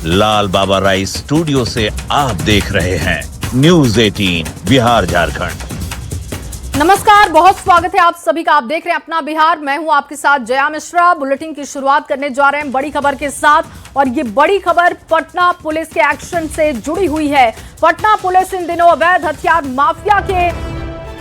लाल बाबा rice studio से आप देख रहे हैं न्यूज 18 बिहार झारखंड। नमस्कार, बहुत स्वागत है आप सभी का। आप देख रहे हैं अपना बिहार। मैं हूं आपके साथ जया मिश्रा। बुलेटिन की शुरुआत करने जा रहे हैं बड़ी खबर के साथ, और ये बड़ी खबर पटना पुलिस के एक्शन से जुड़ी हुई है। पटना पुलिस इन दिनों अवैध हथियार माफिया के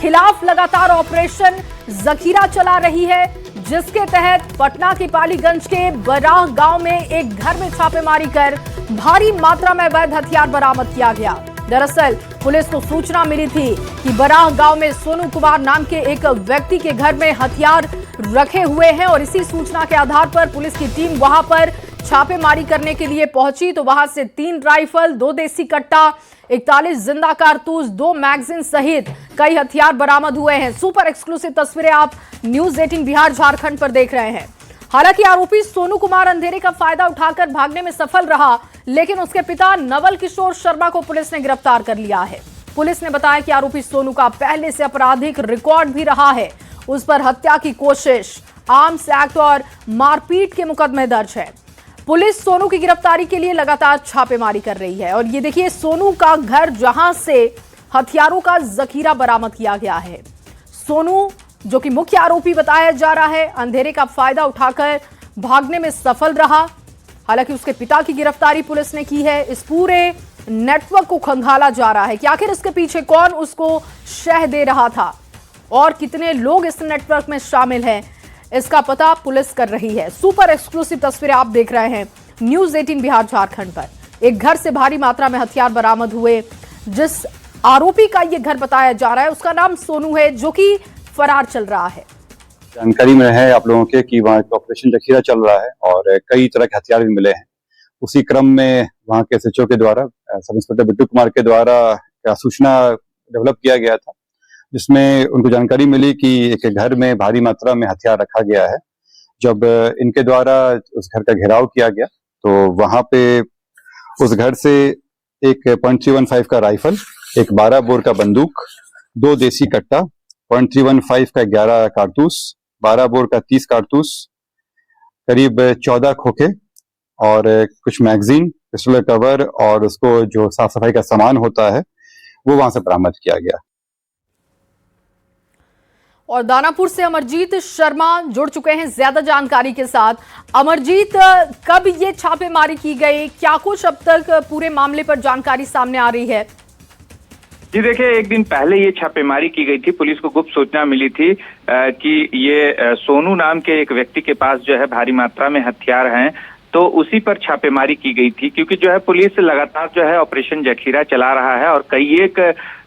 खिलाफ लगातार ऑपरेशन जखीरा चला रही है, जिसके तहत पटना के पालीगंज के बराह गांव में एक घर में छापेमारी कर भारी मात्रा में अवैध हथियार बरामद किया गया। दरअसल पुलिस को सूचना मिली थी कि बराह गांव में सोनू कुमार नाम के एक व्यक्ति के घर में हथियार रखे हुए हैं, और इसी सूचना के आधार पर पुलिस की टीम वहां पर छापेमारी करने के लिए पहुंची। तो वहां से 3 राइफल, 2 देसी कट्टा, 41 जिंदा कारतूस, 2 मैगजीन सहित कई हथियार बरामद हुए हैं। सुपर एक्सक्लूसिव तस्वीरें आप न्यूज 18 बिहार झारखंड पर देख रहे हैं। हालांकि आरोपी सोनू कुमार अंधेरे का फायदा उठाकर भागने में सफल रहा, लेकिन उसके पिता नवल किशोर शर्मा को पुलिस ने गिरफ्तार कर लिया है। पुलिस ने बताया कि आरोपी सोनू का पहले से आपराधिक रिकॉर्ड भी रहा है। उस पर हत्या की कोशिश, आर्म्स एक्ट और मारपीट के मुकदमे दर्ज है। पुलिस सोनू की गिरफ्तारी के लिए लगातार छापेमारी कर रही है। और ये देखिए सोनू का घर, जहां से हथियारों का जखीरा बरामद किया गया है। सोनू, जो कि मुख्य आरोपी बताया जा रहा है, अंधेरे का फायदा उठाकर भागने में सफल रहा। हालांकि उसके पिता की गिरफ्तारी पुलिस ने की है। इस पूरे नेटवर्क को खंगाला जा रहा है कि आखिर इसके पीछे कौन उसको शह दे रहा था और कितने लोग इस नेटवर्क में शामिल हैं, इसका पता पुलिस कर रही है। सुपर एक्सक्लूसिव तस्वीरें आप देख रहे हैं न्यूज 18 बिहार झारखंड पर। एक घर से भारी मात्रा में हथियार बरामद हुए। जिस आरोपी का ये घर बताया जा रहा है, उसका नाम सोनू है, जो कि फरार चल रहा है। जानकारी में है आप लोगों के कि वहाँ ऑपरेशन जखीरा चल रहा है और कई तरह के हथियार भी मिले हैं। उसी क्रम में वहाँ के एसएचओ के द्वारा, सब इंस्पेक्टर बिट्टू कुमार के द्वारा सूचना डेवलप किया गया था, जिसमें उनको जानकारी मिली कि एक घर में भारी मात्रा में हथियार रखा गया है। जब इनके द्वारा उस घर का घेराव किया गया तो वहां पे उस घर से एक .315 का राइफल, एक 12 बोर का बंदूक, 2 देसी कट्टा, .315 का 11 कारतूस, 12 बोर का 30 कारतूस, करीब 14 खोखे और कुछ मैगजीन, पिस्टल कवर और उसको जो साफ सफाई का सामान होता है वो वहां से बरामद किया गया। और दानापुर से अमरजीत शर्मा जुड़ चुके हैं ज्यादा जानकारी के साथ। अमरजीत, कब ये छापेमारी की गई, क्या कुछ अब तक पूरे मामले पर जानकारी सामने आ रही है? जी देखिए, एक दिन पहले ये छापेमारी की गई थी। पुलिस को गुप्त सूचना मिली थी कि ये सोनू नाम के एक व्यक्ति के पास जो है भारी मात्रा में हथियार हैं, तो उसी पर छापेमारी की गई थी। क्योंकि जो है पुलिस लगातार जो है ऑपरेशन जखीरा चला रहा है और कई एक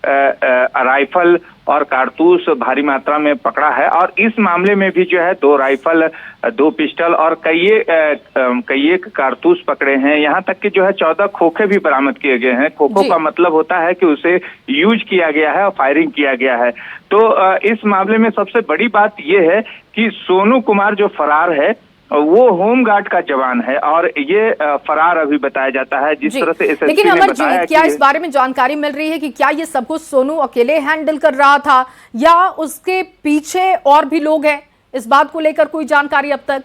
राइफल और कारतूस भारी मात्रा में पकड़ा है। और इस मामले में भी जो है 2 राइफल, 2 पिस्टल और कई एक कारतूस पकड़े हैं। यहाँ तक कि जो है 14 खोखे भी बरामद किए गए हैं। खोखों का मतलब होता है कि उसे यूज किया गया है और फायरिंग किया गया है। तो इस मामले में सबसे बड़ी बात यह है कि सोनू कुमार जो फरार है वो होमगार्ड का जवान है और ये फरार अभी बताया जाता है। जिस तरह से एसएसपी लेकिन ने अमरजीत, बताया क्या इस बारे में जानकारी मिल रही है कि क्या ये सब कुछ सोनू अकेले हैंडल कर रहा था या उसके पीछे और भी लोग हैं? इस बात को लेकर कोई जानकारी अब तक?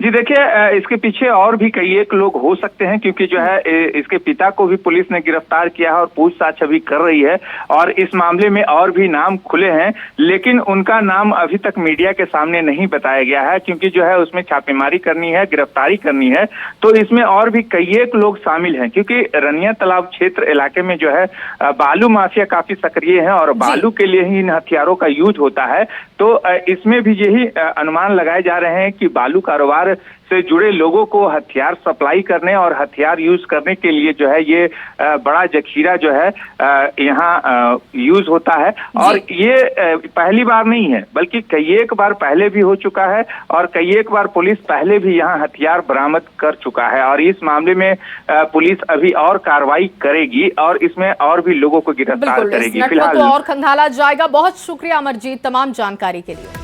जी देखिए, इसके पीछे और भी कई एक लोग हो सकते हैं, क्योंकि जो है इसके पिता को भी पुलिस ने गिरफ्तार किया है और पूछताछ अभी कर रही है। और इस मामले में और भी नाम खुले हैं, लेकिन उनका नाम अभी तक मीडिया के सामने नहीं बताया गया है, क्योंकि जो है उसमें छापेमारी करनी है, गिरफ्तारी करनी है। तो इसमें और भी कई एक लोग शामिल हैं, क्योंकि रनिया तालाब क्षेत्र इलाके में जो है बालू माफिया काफी सक्रिय है और बालू के लिए ही इन हथियारों का यूज होता है। तो इसमें भी यही अनुमान लगाए जा रहे हैं कि बालू कारोबार से जुड़े लोगों को हथियार सप्लाई करने और हथियार यूज करने के लिए जो है ये बड़ा जखीरा जो है यहाँ यूज होता है। और ये पहली बार नहीं है, बल्कि कई एक बार पहले भी हो चुका है और कई एक बार पुलिस पहले भी यहाँ हथियार बरामद कर चुका है। और इस मामले में पुलिस अभी और कार्रवाई करेगी और इसमें और भी लोगों को गिरफ्तार करेगी। फिलहाल तो और खंगाला जाएगा। बहुत शुक्रिया अमरजीत तमाम जानकारी के लिए।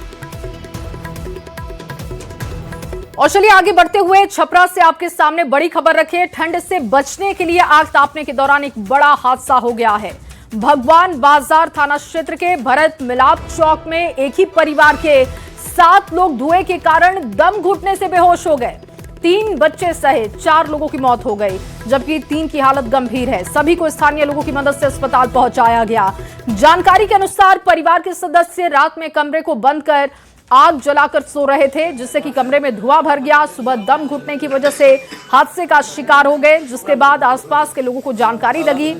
और चलिए आगे बढ़ते हुए छपरा से आपके सामने बड़ी खबर रखे। ठंड से बचने के लिए आग तापने के दौरान एक बड़ा हादसा हो गया है। भगवान बाजार थाना क्षेत्र के भरत मिलाप चौक में एक ही परिवार के 7 लोग धुएं के कारण दम घुटने से बेहोश हो गए। 3 बच्चे सहित 4 लोगों की मौत हो गई, जबकि 3 की हालत गंभीर है। सभी को स्थानीय लोगों की मदद से अस्पताल पहुंचाया गया। जानकारी के अनुसार परिवार के सदस्य रात में कमरे को बंद कर आग जलाकर सो रहे थे, जिससे कि कमरे में धुआं भर गया। सुबह दम घुटने की वजह से हादसे का शिकार हो गए, जिसके बाद आसपास के लोगों को जानकारी लगी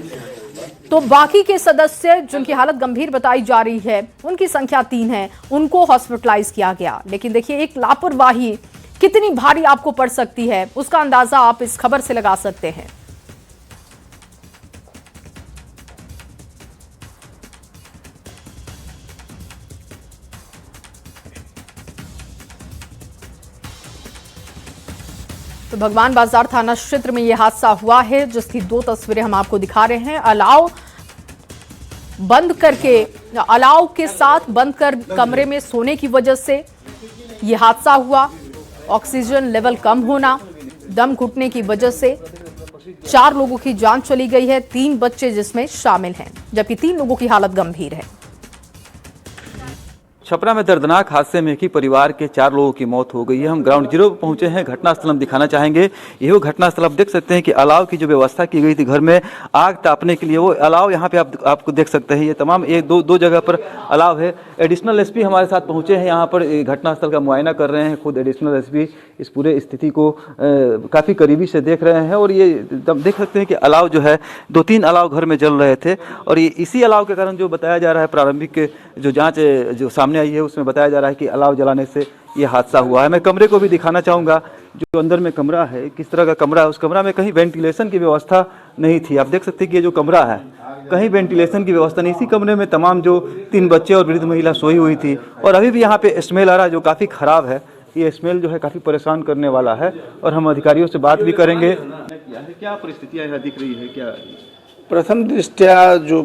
तो बाकी के सदस्य जिनकी हालत गंभीर बताई जा रही है, उनकी संख्या 3 है, उनको हॉस्पिटलाइज किया गया। लेकिन देखिए, एक लापरवाही कितनी भारी आपको पड़ सकती है, उसका अंदाजा आप इस खबर से लगा सकते हैं। तो भगवान बाजार थाना क्षेत्र में यह हादसा हुआ है, जिसकी 2 तस्वीरें हम आपको दिखा रहे हैं। अलाव के साथ बंद कर कमरे में सोने की वजह से यह हादसा हुआ। ऑक्सीजन लेवल कम होना, दम घुटने की वजह से 4 लोगों की जान चली गई है, 3 बच्चे जिसमें शामिल हैं, जबकि 3 लोगों की हालत गंभीर है। छपरा में दर्दनाक हादसे में एक ही परिवार के 4 लोगों की मौत हो गई है। हम ग्राउंड जीरो पर पहुंचे हैं, घटनास्थल हम दिखाना चाहेंगे। यही घटनास्थल आप देख सकते हैं कि अलाव की जो व्यवस्था की गई थी घर में आग तापने के लिए, वो अलाव यहाँ पे आपको देख सकते हैं। ये तमाम दो जगह पर अलाव है। एडिशनल एसपी हमारे साथ पहुंचे हैं, यहाँ पर घटनास्थल का मुआयना कर रहे हैं। खुद एडिशनल एसपी इस पूरे स्थिति को काफ़ी करीबी से देख रहे हैं और ये देख सकते हैं कि अलाव जो है 2-3 अलाव घर में जल रहे थे और ये इसी अलाव के कारण जो बताया जा रहा है, प्रारंभिक जो जाँच जो सामने आई है उसमें बताया जा रहा है कि अलाव जलाने से ये हादसा हुआ है। मैं कमरे को भी दिखाना चाहूँगा, जो अंदर में कमरा है, किस तरह का कमरा है। उस कमरा में कहीं वेंटिलेशन की व्यवस्था नहीं थी। आप देख सकते हैं कि ये जो कमरा है, कहीं वेंटिलेशन की व्यवस्था नहीं। इसी कमरे में तमाम जो 3 बच्चे और वृद्ध महिला सोई हुई थी और अभी भी यहाँ पे स्मेल आ रहा है जो काफ़ी ख़राब है। ये स्मेल जो है काफ़ी परेशान करने वाला है और हम अधिकारियों से बात भी करेंगे। क्या परिस्थितियाँ यहाँ दिख रही है? क्या प्रथम दृष्टया जो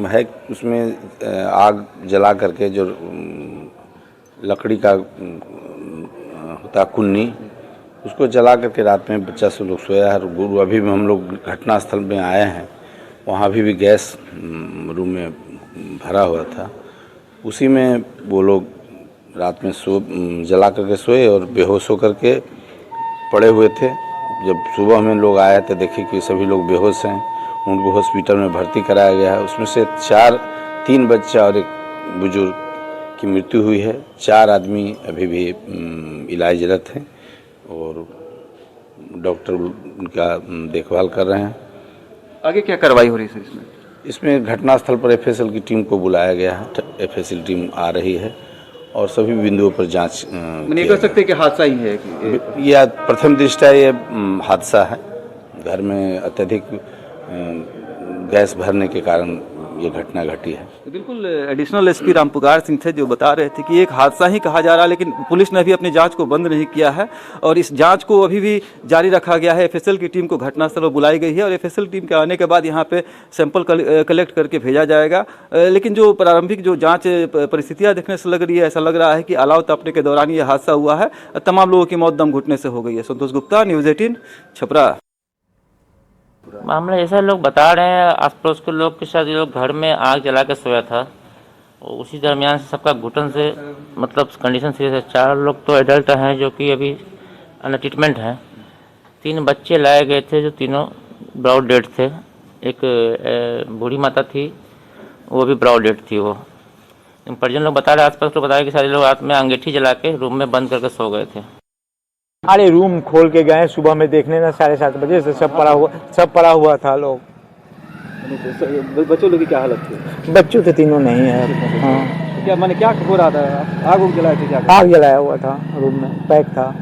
है उसमें आग जला करके जो लकड़ी का होता कुन्नी, उसको जला करके रात में बच्चा से लोग सोया है। गुरु अभी भी हम लोग घटनास्थल में आए हैं, वहाँ भी गैस रूम में भरा हुआ था, उसी में वो लोग रात में जला करके सोए और बेहोश होकर के पड़े हुए थे। जब सुबह में लोग आए तो देखे कि सभी लोग बेहोश हैं, उनको हॉस्पिटल में भर्ती कराया गया है। उसमें से 3 बच्चा और एक बुजुर्ग की मृत्यु हुई है। 4 आदमी अभी भी इलाजरत हैं और डॉक्टर उनका देखभाल कर रहे हैं। आगे क्या कार्रवाई हो रही है सर? इसमें घटनास्थल पर एफएसएल की टीम को बुलाया गया है। एफएसएल टीम आ रही है और सभी बिंदुओं पर जांच नहीं कर सकते कि हादसा ही है कि यह प्रथम दृष्टया ये हादसा है। घर में अत्यधिक गैस भरने के कारण ये घटना घटी है। बिल्कुल एडिशनल एसपी रामपुकार सिंह थे जो बता रहे थे कि एक हादसा ही कहा जा रहा है, लेकिन पुलिस ने अभी अपनी जांच को बंद नहीं किया है और इस जांच को अभी भी जारी रखा गया है। एफएसएल की टीम को घटनास्थल पर बुलाई गई है और एफएसएल टीम के आने के बाद यहाँ पे सैंपल कलेक्ट करके भेजा जाएगा। लेकिन जो प्रारंभिक जो जाँच परिस्थितियाँ देखने से लग रही है, ऐसा लग रहा है कि अलाव तापने के दौरान ये हादसा हुआ है। तमाम लोगों की मौत दम घुटने से हो गई है। संतोष गुप्ता, न्यूज़ 18 छपरा। मामला ऐसा लोग बता रहे हैं, आस पड़ोस के लोग के साथ ये लोग घर में आग जला के सोया था और उसी दरमियान से सबका घुटन से मतलब कंडीशन सीरियस है। 4 लोग तो एडल्ट हैं जो कि अभी अंडर ट्रीटमेंट हैं। 3 बच्चे लाए गए थे जो तीनों ब्रॉड डेड थे। एक बूढ़ी माता थी, वो भी ब्रॉड डेड थी। वो परिजन लोग बता रहे, आसपास लोग बता रहे कि सारे लोग रात में अंगीठी जला के रूम में बंद करके सो गए थे। अरे रूम खोल के गए सुबह में देखने ना 7:30 बजे से सब पड़ा हुआ था लोग। बच्चों लोग की क्या हालत थी? बच्चों तो तीनों नहीं है। हाँ, क्या माने क्या हो रहा था? आग जलाया थे? क्या आग जलाया हुआ था, रूम में पैक था।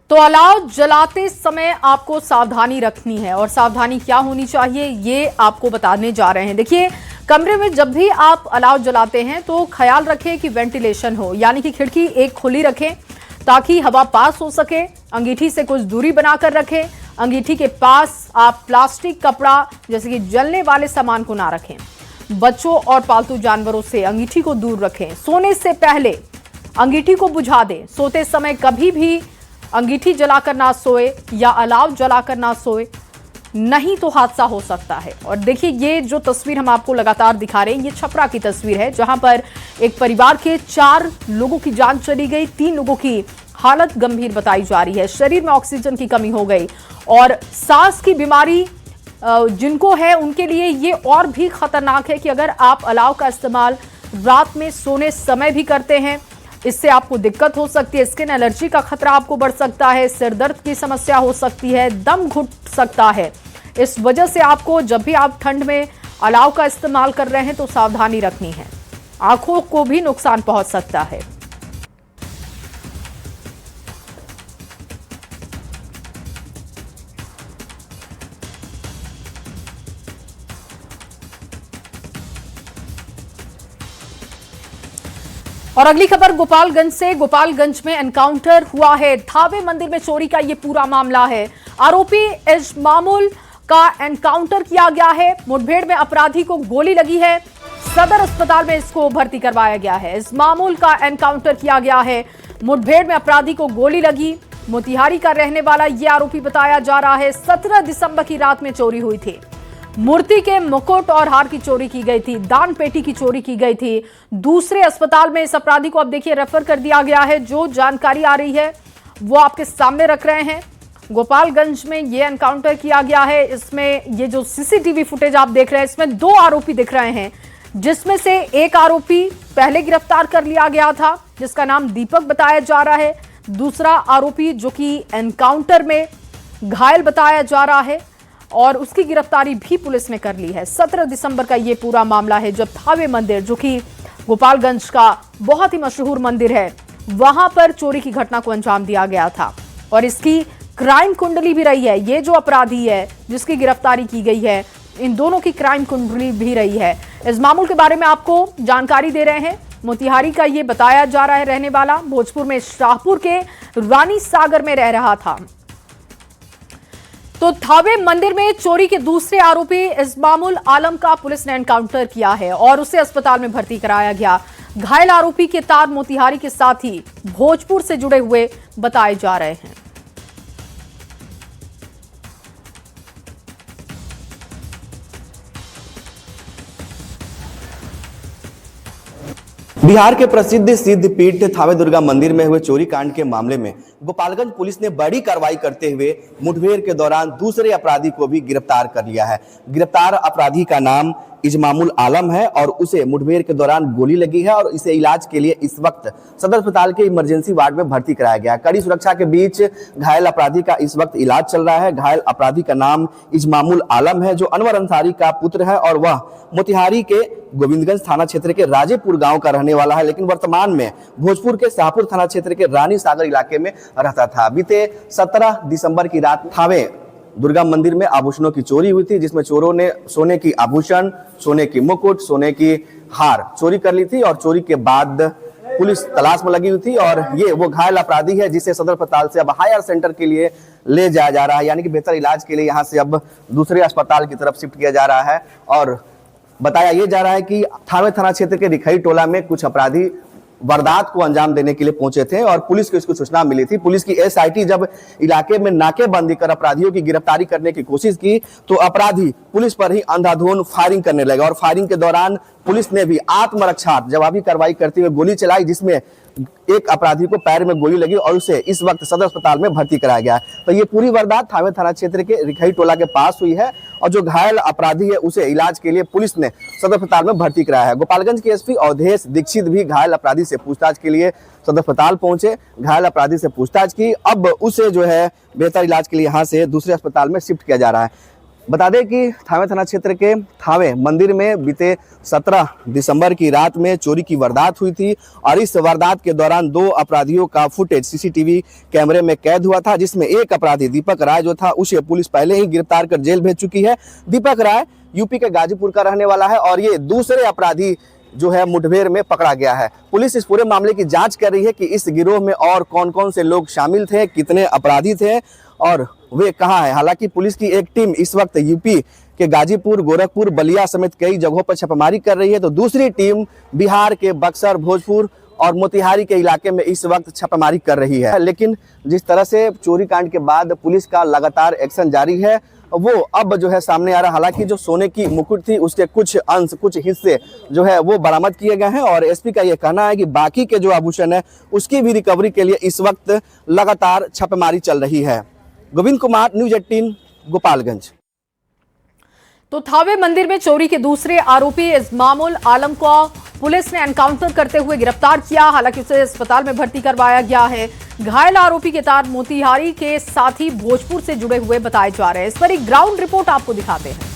तो अलाव जलाते समय आपको सावधानी रखनी है और सावधानी क्या होनी चाहिए ये आपको बताने जा रहे हैं। देखिए, कमरे में जब भी आप अलाव जलाते हैं तो ख्याल रखें कि वेंटिलेशन हो, यानी कि खिड़की एक खुली रखें ताकि हवा पास हो सके। अंगीठी से कुछ दूरी बनाकर रखें। अंगीठी के पास आप प्लास्टिक, कपड़ा जैसे कि जलने वाले सामान को ना रखें। बच्चों और पालतू जानवरों से अंगीठी को दूर रखें। सोने से पहले अंगीठी को बुझा दें। सोते समय कभी भी अंगीठी जलाकर ना सोए या अलाव जलाकर ना सोए, नहीं तो हादसा हो सकता है। और देखिए, ये जो तस्वीर हम आपको लगातार दिखा रहे हैं, ये छपरा की तस्वीर है, जहां पर एक परिवार के 4 लोगों की जान चली गई, 3 लोगों की हालत गंभीर बताई जा रही है। शरीर में ऑक्सीजन की कमी हो गई और सांस की बीमारी जिनको है उनके लिए ये और भी खतरनाक है कि अगर आप अलाव का इस्तेमाल रात में सोने समय भी करते हैं, इससे आपको दिक्कत हो सकती है। स्किन एलर्जी का खतरा आपको बढ़ सकता है, सिर दर्द की समस्या हो सकती है, दम घुट सकता है। इस वजह से आपको जब भी आप ठंड में अलाव का इस्तेमाल कर रहे हैं तो सावधानी रखनी है। आंखों को भी नुकसान पहुंच सकता है। और अगली खबर गोपालगंज से। गोपालगंज में एनकाउंटर हुआ है। थावे मंदिर में चोरी का यह पूरा मामला है। आरोपी इजमामुल का एनकाउंटर किया गया है। मुठभेड़ में अपराधी को गोली लगी है। सदर अस्पताल में इसको भर्ती करवाया गया है। इजमामुल का एनकाउंटर किया गया है। मुठभेड़ में अपराधी को गोली लगी। मोतिहारी का रहने वाला यह आरोपी बताया जा रहा है। 17 दिसंबर की रात में चोरी हुई थी। मूर्ति के मुकुट और हार की चोरी की गई थी। दान पेटी की चोरी की गई थी। दूसरे अस्पताल में इस अपराधी को अब देखिए रेफर कर दिया गया है। जो जानकारी आ रही है वो आपके सामने रख रहे हैं। गोपालगंज में ये एनकाउंटर किया गया है। इसमें ये जो सीसीटीवी फुटेज आप देख रहे हैं, इसमें 2 आरोपी दिख रहे हैं, जिसमें से एक आरोपी पहले गिरफ्तार कर लिया गया था, जिसका नाम दीपक बताया जा रहा है। दूसरा आरोपी जो कि एनकाउंटर में घायल बताया जा रहा है और उसकी गिरफ्तारी भी पुलिस ने कर ली है। 17 दिसंबर का ये पूरा मामला है, जब थावे मंदिर, जो कि गोपालगंज का बहुत ही मशहूर मंदिर है, वहां पर चोरी की घटना को अंजाम दिया गया था। और इसकी क्राइम कुंडली भी रही है। ये जो अपराधी है जिसकी गिरफ्तारी की गई है, इन दोनों की क्राइम कुंडली भी रही है। इस मामले के बारे में आपको जानकारी दे रहे हैं। मोतिहारी का ये बताया जा रहा है रहने वाला, भोजपुर में शाहपुर के रानी सागर में रह रहा था। तो थावे मंदिर में चोरी के दूसरे आरोपी इजमामुल आलम का पुलिस ने एनकाउंटर किया है और उसे अस्पताल में भर्ती कराया गया। घायल आरोपी के तार मोतिहारी के साथ ही भोजपुर से जुड़े हुए बताए जा रहे हैं। बिहार के प्रसिद्ध सिद्ध पीठ थावे दुर्गा मंदिर में हुए चोरी कांड के मामले में गोपालगंज पुलिस ने बड़ी कार्रवाई करते हुए मुठभेड़ के दौरान दूसरे अपराधी को भी गिरफ्तार कर लिया है। गिरफ्तार अपराधी का नाम इजमामुल आलम है और उसे मुठभेड़ के दौरान गोली लगी है और इसे इलाज के लिए इस वक्त सदर अस्पताल के इमरजेंसी वार्ड में भर्ती कराया गया। कड़ी सुरक्षा के बीच घायल अपराधी का इस वक्त इलाज चल रहा है। घायल अपराधी का नाम इजमामुल आलम है, जो अनवर अंसारी का पुत्र है और वह मोतिहारी के गोविंदगंज थाना क्षेत्र के राजेपुर गांव का रहने वाला है, लेकिन वर्तमान में भोजपुर के शाहपुर थाना क्षेत्र के रानी सागर इलाके में रहता था। बीते 17 दिसंबर की रात थावे दुर्गा मंदिर में आभूषणों की चोरी हुई थी, जिसमें चोरों ने सोने की आभूषण, सोने की मुकुट, सोने की हार चोरी कर ली थी और चोरी के बाद पुलिस तलाश में लगी हुई थी। और ये वो घायल अपराधी है जिसे सदर अस्पताल से अब हायर सेंटर के लिए ले जाया जा रहा है, यानी कि बेहतर इलाज के लिए यहाँ से अब दूसरे अस्पताल की तरफ शिफ्ट किया जा रहा है। और बताया ये जा रहा है कि थावे थाना क्षेत्र के रिखई टोला में कुछ अपराधी वारदात को अंजाम देने के लिए पहुंचे थे और पुलिस को इसको सूचना मिली थी। पुलिस की एसआईटी जब इलाके में नाकेबंदी कर अपराधियों की गिरफ्तारी करने की कोशिश की तो अपराधी पुलिस पर ही अंधाधुंध फायरिंग करने लगे और फायरिंग के दौरान पुलिस ने भी आत्मरक्षा जवाबी कार्रवाई करते हुए गोली चलाई, जिसमें एक अपराधी को पैर में गोली लगी और उसे इस वक्त सदर अस्पताल में भर्ती कराया गया। तो ये पूरी वारदात थावे थाना क्षेत्र के रिखई टोला के पास हुई है और जो घायल अपराधी है उसे इलाज के लिए पुलिस ने सदर अस्पताल में भर्ती कराया है। गोपालगंज के एसपी अवधेश दीक्षित भी घायल अपराधी से पूछताछ के लिए सदर अस्पताल पहुंचे, घायल अपराधी से पूछताछ की। अब उसे जो है बेहतर इलाज के लिए यहाँ से दूसरे अस्पताल में शिफ्ट किया जा रहा है। बता दें कि थावे थाना क्षेत्र के थावे मंदिर में बीते 17 दिसंबर की रात में चोरी की वारदात हुई थी और इस वारदात के दौरान 2 अपराधियों का फुटेज सीसीटीवी कैमरे में कैद हुआ था, जिसमें एक अपराधी दीपक राय जो था उसे पुलिस पहले ही गिरफ्तार कर जेल भेज चुकी है। दीपक राय यूपी के गाजीपुर का रहने वाला है और ये दूसरे अपराधी जो है मुठभेड़ में पकड़ा गया है। पुलिस इस पूरे मामले की जांच कर रही है कि इस गिरोह में और कौन कौन से लोग शामिल थे, कितने अपराधी थे और वे कहाँ हैं। हालांकि पुलिस की एक टीम इस वक्त यूपी के गाजीपुर, गोरखपुर, बलिया समेत कई जगहों पर छापेमारी कर रही है, तो दूसरी टीम बिहार के बक्सर, भोजपुर और मोतिहारी के इलाके में इस वक्त छापेमारी कर रही है। लेकिन जिस तरह से चोरी कांड के बाद पुलिस का लगातार एक्शन जारी है वो अब जो है सामने आ रहा है। हालांकि जो सोने की मुकुट थी उसके कुछ अंश, कुछ हिस्से जो है वो बरामद किए गए हैं और एसपी का ये कहना है कि बाकी के जो आभूषण है उसकी भी रिकवरी के लिए इस वक्त लगातार छापेमारी चल रही है। गोविंद कुमार, न्यूज़ 18, गोपालगंज। तो थावे मंदिर में चोरी के दूसरे आरोपी इस्मामुल आलम को पुलिस ने एनकाउंटर करते हुए गिरफ्तार किया। हालांकि उसे अस्पताल में भर्ती करवाया गया है। घायल आरोपी के तार मोतिहारी के साथ ही भोजपुर से जुड़े हुए बताए जा रहे हैं। इस पर एक ग्राउंड रिपोर्ट आपको दिखाते हैं।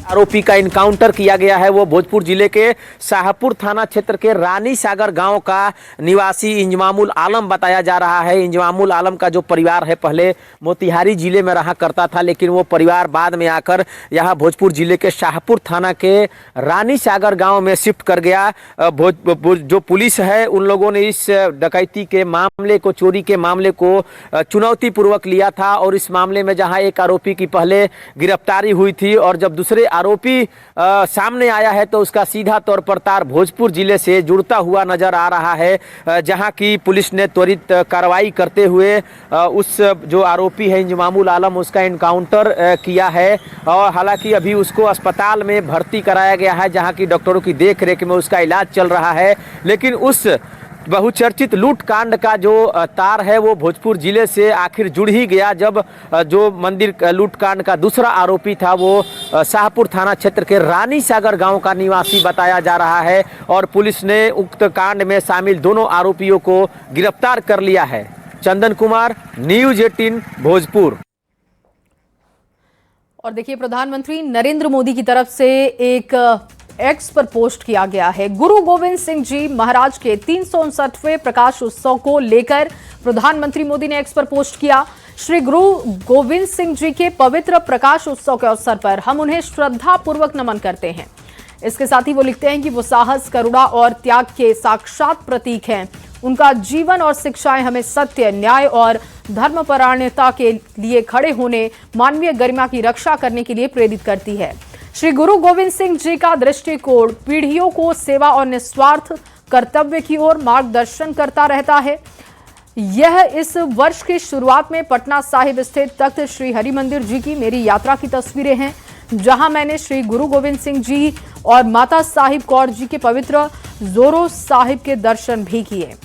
आरोपी का इनकाउंटर किया गया है वो भोजपुर जिले के शाहपुर थाना क्षेत्र के रानी सागर गांव का निवासी इंजमामुल आलम बताया जा रहा है। इंजमामुल आलम का जो परिवार है पहले मोतिहारी जिले में रहा करता था, लेकिन वो परिवार बाद में आकर यहाँ भोजपुर जिले के शाहपुर थाना के रानी सागर गांव में शिफ्ट कर गया। जो पुलिस है उन लोगों ने इस डकैती के मामले को, चोरी के मामले को चुनौतीपूर्वक लिया था और इस मामले में जहाँ एक आरोपी की पहले गिरफ्तारी हुई थी और जब दूसरे आरोपी सामने आया है तो उसका सीधा तौर पर तार भोजपुर जिले से जुड़ता हुआ नजर आ रहा है, जहां की पुलिस ने त्वरित कार्रवाई करते हुए उस जो आरोपी है इंजमामुल आलम उसका एनकाउंटर किया है और हालांकि अभी उसको अस्पताल में भर्ती कराया गया है जहां की डॉक्टरों की देखरेख में उसका इलाज चल रहा है। लेकिन उस बहुचर्चित लूट कांड का जो तार है वो भोजपुर जिले से आखिर जुड़ ही गया जब जो मंदिर लूट कांड का दूसरा आरोपी था वो शाहपुर थाना क्षेत्र के रानी सागर गांव का निवासी बताया जा रहा है और पुलिस ने उक्त कांड में शामिल दोनों आरोपियों को गिरफ्तार कर लिया है। चंदन कुमार, न्यूज़ 18, भोजपुर। और देखिए, प्रधानमंत्री नरेंद्र मोदी की तरफ से एक एक्स पर पोस्ट किया गया है। गुरु गोविंद सिंह जी महाराज के 359वें प्रकाश उत्सव को लेकर प्रधानमंत्री मोदी ने एक्स पर पोस्ट किया। श्री गुरु गोविंद सिंह जी के पवित्र प्रकाश उत्सव के अवसर पर हम उन्हें श्रद्धा पूर्वक नमन करते हैं। इसके साथ ही वो लिखते हैं कि वो साहस, करुणा और त्याग के साक्षात प्रतीक हैं। उनका जीवन और शिक्षाएं हमें सत्य, न्याय और धर्मपरायणता के लिए खड़े होने, मानवीय गरिमा की रक्षा करने के लिए प्रेरित करती है। श्री गुरु गोविंद सिंह जी का दृष्टिकोण पीढ़ियों को सेवा और निस्वार्थ कर्तव्य की ओर मार्गदर्शन करता रहता है। यह इस वर्ष की शुरुआत में पटना साहिब स्थित तख्त श्री हरिमंदिर जी की मेरी यात्रा की तस्वीरें हैं, जहां मैंने श्री गुरु गोविंद सिंह जी और माता साहिब कौर जी के पवित्र जोरो साहिब के दर्शन भी किए।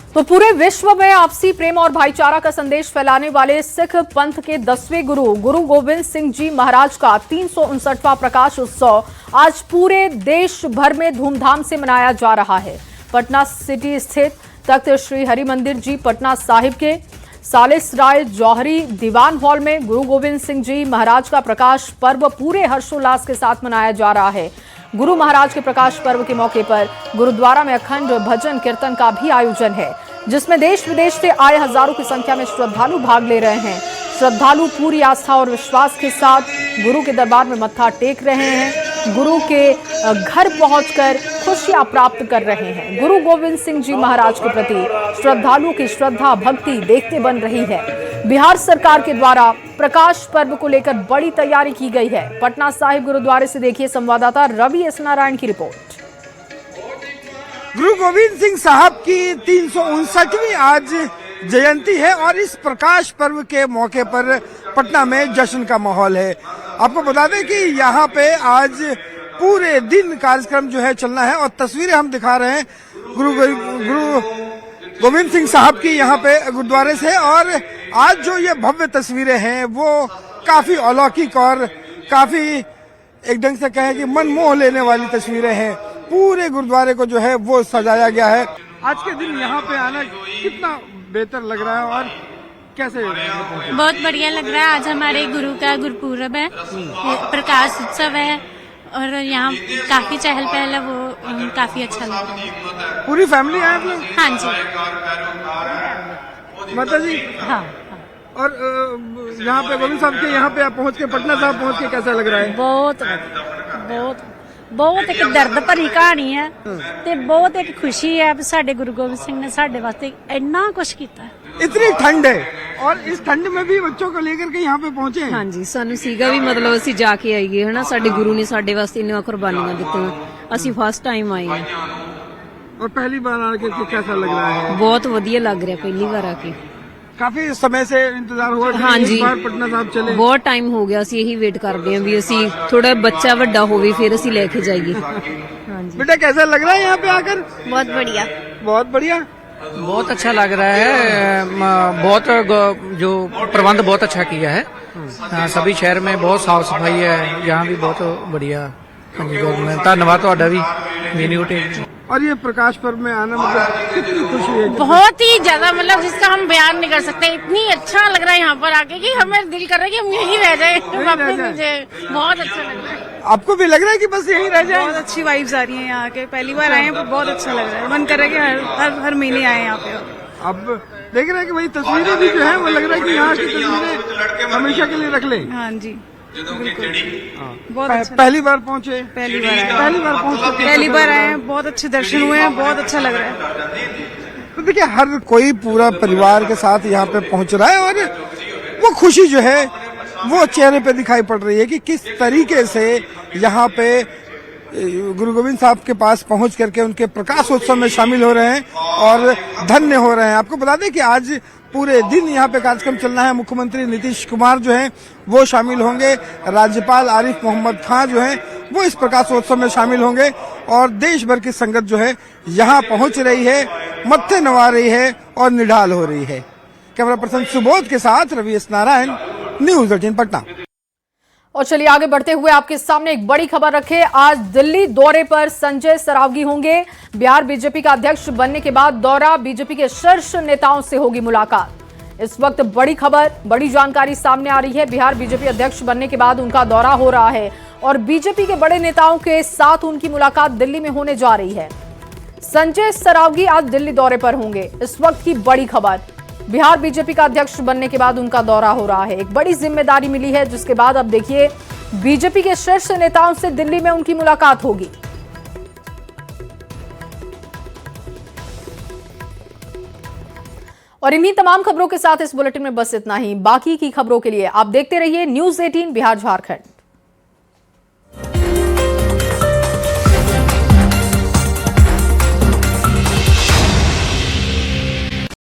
तो पूरे विश्व में आपसी प्रेम और भाईचारा का संदेश फैलाने वाले सिख पंथ के 10वें गुरु गुरु गोविंद सिंह जी महाराज का 359वां प्रकाश उत्सव आज पूरे देश भर में धूमधाम से मनाया जा रहा है। पटना सिटी स्थित तख्त श्री हरिमंदिर जी पटना साहिब के सालिसराय जौहरी दीवान हॉल में गुरु गोविंद सिंह जी महाराज का प्रकाश पर्व पूरे हर्षोल्लास के साथ मनाया जा रहा है। गुरु महाराज के प्रकाश पर्व के मौके पर गुरुद्वारा में अखंड भजन कीर्तन का भी आयोजन है, जिसमें देश विदेश से आए हजारों की संख्या में श्रद्धालु भाग ले रहे हैं। श्रद्धालु पूरी आस्था और विश्वास के साथ गुरु के दरबार में मत्था टेक रहे हैं, गुरु के घर पहुंचकर खुशियां प्राप्त कर रहे हैं। गुरु गोविंद सिंह जी महाराज के प्रति श्रद्धालुओं की श्रद्धा भक्ति देखते बन रही है। बिहार सरकार के द्वारा प्रकाश पर्व को लेकर बड़ी तैयारी की गई है। पटना साहिब गुरुद्वारे से देखिए संवाददाता रवि एस नारायण की रिपोर्ट। गुरु गोविंद सिंह साहब की 359वीं आज जयंती है और इस प्रकाश पर्व के मौके पर पटना में जश्न का माहौल है। आपको बता दें कि यहाँ पे आज पूरे दिन कार्यक्रम जो है चलना है और तस्वीरें हम दिखा रहे हैं गुरु गोविंद सिंह साहब की यहाँ पे गुरुद्वारे से। और आज जो ये भव्य तस्वीरें हैं वो काफी अलौकिक और काफी एक ढंग से कहें कि मन मोह लेने वाली तस्वीरें हैं। पूरे गुरुद्वारे को जो है वो सजाया गया है। आज के दिन यहाँ पे आना कितना बेहतर लग रहा है और कैसे? बहुत बढ़िया लग रहा है। आज हमारे गुरु का गुरुपूरब है, प्रकाश उत्सव है और यहाँ काफी चहल पहल है, वो काफी अच्छा लग रहा है। पूरी फैमिली आए आप लोग? हाँ जी। माता जी? हाँ। और यहाँ पे गोविंद साहब के यहाँ पे आप पहुँच के, पटना साहब पहुँच के कैसा लग रहा है? बहुत एक दर्द भरी कहानी है ते बहुत एक खुशी है। साडे गुरु गोविंद सिंह ने साडे वास्ते इन्ना कुछ किया। इतनी ठंड है और इस ठंड में भी बच्चों को लेकर के यहाँ पे पहुंचे हैं। हाँ जी, ਸਾਨੂੰ ਸੀਗਾ ਵੀ ਮਤਲਬ ਅਸੀਂ ਜਾ ਕੇ ਆਈਏ ਹਨਾ, ਸਾਡੇ ਗੁਰੂ ਨੇ ਸਾਡੇ ਵਾਸਤੇ ਇੰਨੀਆਂ ਕੁਰਬਾਨੀਆਂ ਦਿੱਤੀਆਂ, ਅਸੀਂ ਫਸਟ ਟਾਈਮ ਆਏ ਹਾਂ। और पहली बार आके कैसा लग रहा है? ਬਹੁਤ ਵਧੀਆ ਲੱਗ ਰਿਹਾ ਪਹਿਲੀ ਵਾਰ ਆ ਕੇ। काफी समय से इंतजार हुआ कि हाँ इस जी, बार पटना साहब चले। ਬਹੁਤ ਟਾਈਮ ਹੋ ਗਿਆ, ਅਸੀਂ ਇਹੀ ਵੇਟ ਕਰਦੇ ਹਾਂ ਵੀ ਅਸੀਂ ਥੋੜਾ ਬੱਚਾ ਵੱਡਾ ਹੋਵੇ ਫਿਰ ਅਸੀਂ ਲੈ ਕੇ ਜਾਈਏ। हाँ जी, बेटा कैसा लग रहा है यहाँ पे आकर? बहुत बढ़िया। बहुत बढ़िया। बहुत अच्छा लग रहा है, बहुत जो प्रबंध बहुत अच्छा किया है। सभी शहर में बहुत साफ सफाई है, यहाँ भी बहुत बढ़िया। हाँ जी, गवर्नमेंट धन्यवाद ਤੁਹਾਡਾ भी यूनिवर्सिटी। और ये प्रकाश पर्व में आना मतलब कितनी खुशी है? बहुत ही ज्यादा, मतलब जिसका हम बयान नहीं कर सकते, इतनी अच्छा लग रहा है यहाँ पर आके कि हमें दिल कर रहा है कि हम यहीं रह जाए वापस। मुझे बहुत अच्छा लग रहा है। आपको भी लग रहा है कि बस यहीं रह जाए? बहुत अच्छी वाइब्स आ रही है यहाँ के, पहली बार आए हैं पर बहुत अच्छा लग रहा है, मन कर रहा है कि हर महीने आए यहाँ पे। अब देख रहे हैं कि वही तस्वीरें भी जो है वो लग रहा है कि यहाँ की तस्वीरें हमेशा के लिए रख लें। हाँ जी, बहुत अच्छा। पहली बार पहुँचे? पहली बार आए, पहली बार आए हैं, बहुत अच्छे दर्शन हुए हैं, बहुत अच्छा लग रहा है। तो देखिए हर कोई पूरा परिवार के साथ यहाँ पे पहुँच रहा है और वो खुशी जो है वो चेहरे पे दिखाई पड़ रही है कि किस तरीके से यहाँ पे गुरु गोविंद साहब के पास पहुंच करके उनके प्रकाशोत्सव में शामिल हो रहे हैं और धन्य हो रहे हैं। आपको बता दें कि आज पूरे दिन यहाँ पे कार्यक्रम चलना है। मुख्यमंत्री नीतीश कुमार जो हैं वो शामिल होंगे, राज्यपाल आरिफ मोहम्मद खान जो हैं वो इस प्रकाशोत्सव में शामिल होंगे और देश भर की संगत जो है यहाँ पहुंच रही है, मत्थे नवा रही है और निढाल हो रही है। कैमरा पर्सन सुबोध के साथ रवि एस नारायण, न्यूज 18 पटना। और चलिए आगे बढ़ते हुए आपके सामने एक बड़ी खबर रखे। आज दिल्ली दौरे पर संजय सरावगी होंगे। बिहार बीजेपी का अध्यक्ष बनने के बाद दौरा, बीजेपी के शीर्ष नेताओं से होगी मुलाकात। इस वक्त बड़ी खबर, बड़ी जानकारी सामने आ रही है। बिहार बीजेपी अध्यक्ष बनने के बाद उनका दौरा हो रहा है और बीजेपी के बड़े नेताओं के साथ उनकी मुलाकात दिल्ली में होने जा रही है। संजय सरावगी आज दिल्ली दौरे पर होंगे। इस वक्त की बड़ी खबर, बिहार बीजेपी का अध्यक्ष बनने के बाद उनका दौरा हो रहा है। एक बड़ी जिम्मेदारी मिली है जिसके बाद अब देखिए बीजेपी के शीर्ष नेताओं से दिल्ली में उनकी मुलाकात होगी। और इन्हीं तमाम खबरों के साथ इस बुलेटिन में बस इतना ही। बाकी की खबरों के लिए आप देखते रहिए न्यूज़ 18 बिहार झारखंड।